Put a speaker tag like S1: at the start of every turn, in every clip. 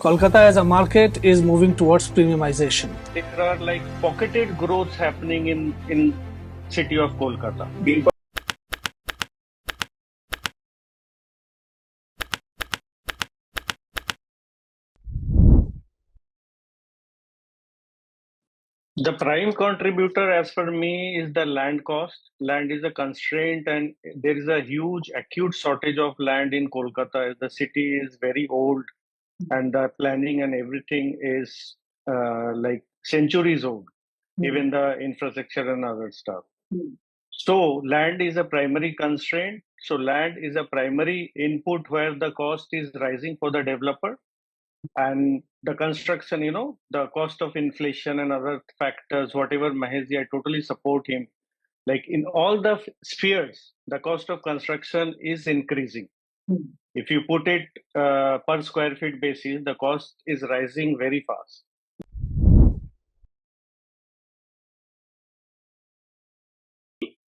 S1: Kolkata as a market is moving towards premiumization.
S2: There are like pocketed growths happening in city of Kolkata. The prime contributor, as per me, is the land cost. Land is a constraint, and there is a huge acute shortage of land in Kolkata. The city is very old, and the planning and everything is like centuries old, even the infrastructure and other stuff. So, land is a primary constraint. So, land is a primary input where the cost is rising for the developer. And the construction, the cost of inflation and other factors, whatever Maheshji, I totally support him. Like in all the spheres, the cost of construction is increasing. If you put it per square feet basis, the cost is rising very fast.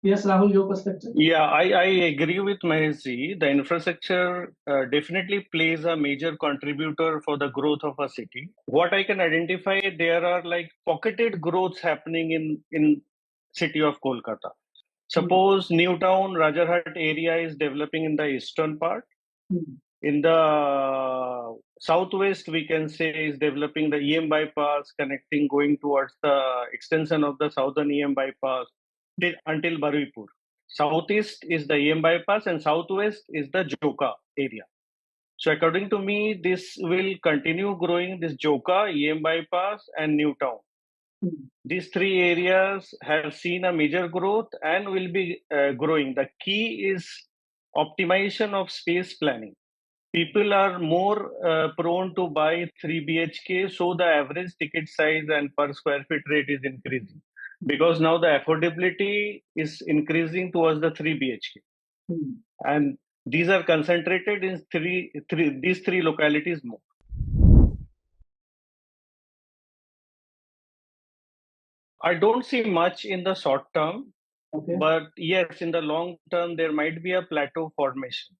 S1: Yes, Rahul, your perspective?
S2: Yeah, I agree with Maheshji. The infrastructure definitely plays a major contributor for the growth of a city. What I can identify, there are like pocketed growths happening in city of Kolkata. Suppose New Town, Rajarhat area is developing in the eastern part. In the southwest, we can say is developing the EM bypass, connecting, going towards the extension of the southern EM bypass until Barwipur. Southeast is the EM bypass and southwest is the Joka area. So according to me, this will continue growing, this Joka, EM bypass and New Town. These three areas have seen a major growth and will be growing. The key is optimization of space planning. People are more prone to buy 3 BHK, so the average ticket size and per square feet rate is increasing because now the affordability is increasing towards the 3 BHK. And these are concentrated in these three localities more. I don't see much in the short term, but yes, in the long term, there might be a plateau formation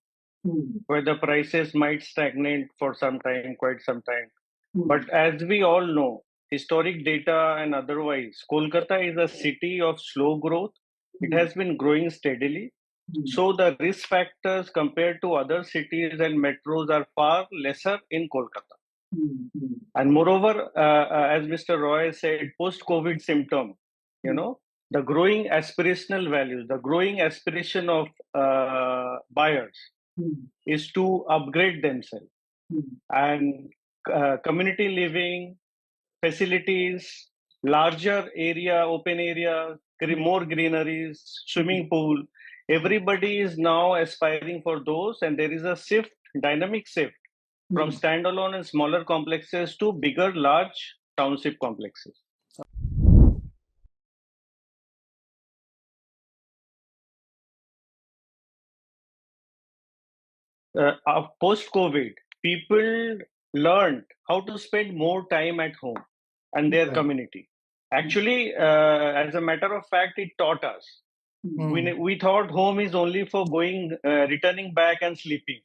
S2: where the prices might stagnate for some time, quite some time. But as we all know, historic data and otherwise, Kolkata is a city of slow growth. It has been growing steadily. So the risk factors compared to other cities and metros are far lesser in Kolkata. And moreover, as Mr. Roy said, post-COVID symptom, the growing aspirational values, the growing aspiration of buyers is to upgrade themselves. And community living, facilities, larger area, open area, more greeneries, swimming pool. Everybody is now aspiring for those, and there is a shift, dynamic shift from standalone and smaller complexes to bigger, large township complexes. Post-COVID, people learned how to spend more time at home and their community. Actually, as a matter of fact, it taught us. We thought home is only for going, returning back and sleeping.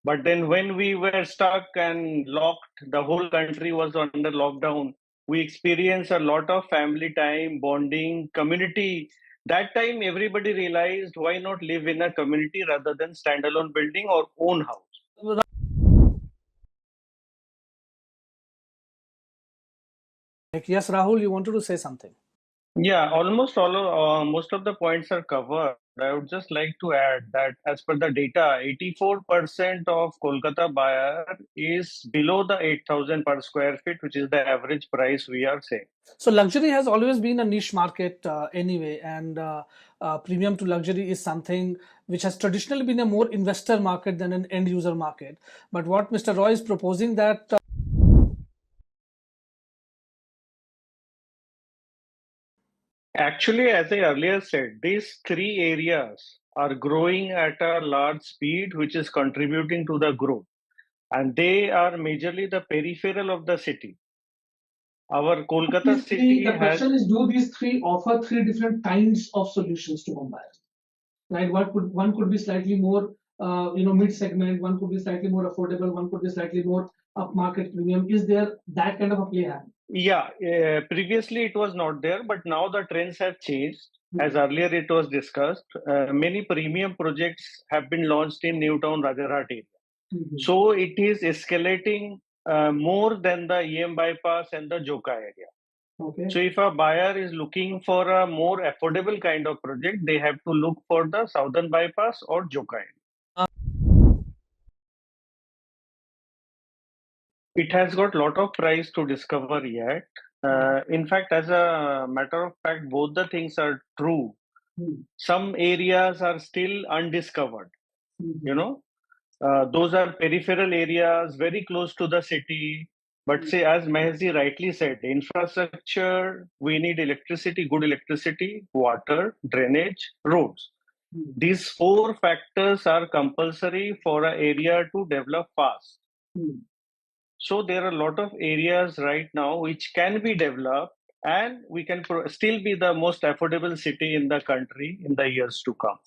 S2: But then when we were stuck and locked, the whole country was under lockdown, we experienced a lot of family time, bonding, community. That time, everybody realized why not live in a community rather than standalone building or own house.
S1: Yes, Rahul, you wanted to say something?
S2: Yeah, most of the points are covered. I would just like to add that as per the data, 84% of Kolkata buyer is below the 8,000 per square feet, which is the average price we are saying.
S1: So luxury has always been a niche market anyway, and premium to luxury is something which has traditionally been a more investor market than an end user market. But what Mr. Roy is proposing that
S2: Actually, as I earlier said, these three areas are growing at a large speed, which is contributing to the growth. And they are majorly the peripheral of the city. Our Kolkata city
S1: the question is, do these three offer three different kinds of solutions to home buyers? Right? One could be slightly more, mid segment. One could be slightly more affordable. One could be slightly more upmarket premium? Is there that kind of a play happening?
S2: Yeah, previously it was not there, but now the trends have changed. As earlier it was discussed, many premium projects have been launched in Newtown Rajarhat area. So it is escalating more than the EM bypass and the Joka area.
S1: Okay.
S2: So if a buyer is looking for a more affordable kind of project, they have to look for the Southern bypass or Joka area. It has got lot of price to discover yet. In fact, as a matter of fact, both the things are true. Some areas are still undiscovered. You know, those are peripheral areas very close to the city. But say, as Meherji rightly said, infrastructure, we need electricity, good electricity, water, drainage, roads. These four factors are compulsory for an area to develop fast. So there are a lot of areas right now which can be developed, and we can still be the most affordable city in the country in the years to come.